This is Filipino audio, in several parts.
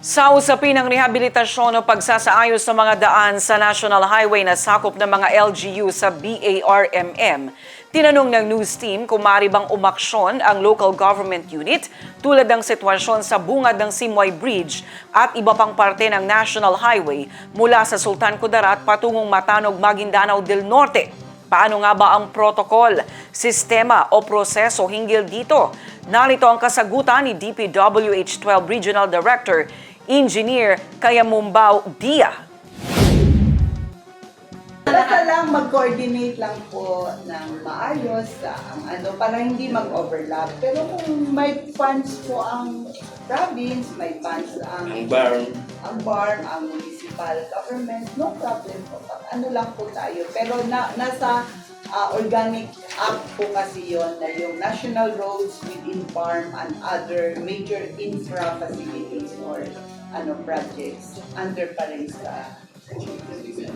Sa usapin ng rehabilitasyon o pagsasaayos ng mga daan sa National Highway na sakop ng mga LGU sa BARMM, tinanong ng news team kung maaari bang umaksyon ang local government unit tulad ng sitwasyon sa bungad ng Simoy Bridge at iba pang parte ng National Highway mula sa Sultan Kudarat patungong Matanog, Maguindanao del Norte. Paano nga ba ang protocol, sistema o proseso hinggil dito? Narito ang kasagutan ni DPWH 12 Regional Director, Engineer Kayamumbao Dia. Basta lang mag-coordinate lang po ng maayos para hindi mag-overlap. Pero kung may funds po ang province, may funds ang BARM, ang municipal government, no problem po. Ano lang po tayo. Pero nasa organic act po kasi yon na yung national roads within BARM and other major infra facilities or projects under pa rin sa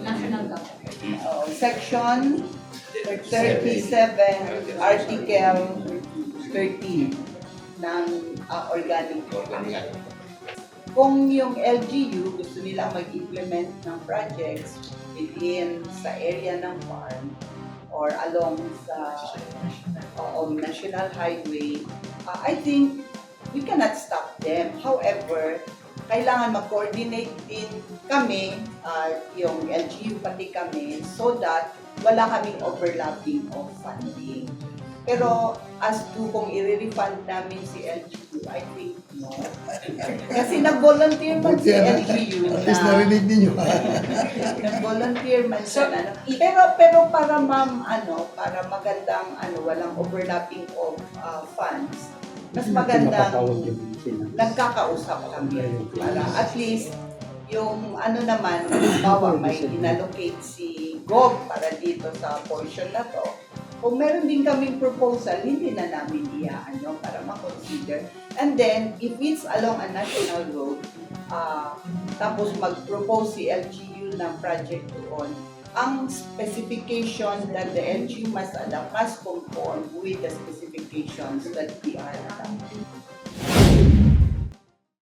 national government. Section 37, Article 13 ng organic act. Kung yung LGU gusto nila mag-implement ng projects within sa area ng farm or along sa national highway, I think we cannot stop them. However, kailangan mag-coordinate din kami, yung LGU pati kami, so that wala kaming overlapping of funding. Pero as to kung i-refund namin si LGU, I think no. Kasi nag-volunteer man si LGU At least narinig ninyo. nag-volunteer man siya. Pero para para magandang walang overlapping of funds, mas magandang nagkakausap kami para at least yung naman, bawa may inallocate si Gov para dito sa portion na to. Kung meron din kaming proposal, hindi na namin para ma-consider. And then, if it's along a national road, tapos mag-propose si LGU ng project doon, ang specification that the LGU must adapt must conform with the specifications that we are adapting.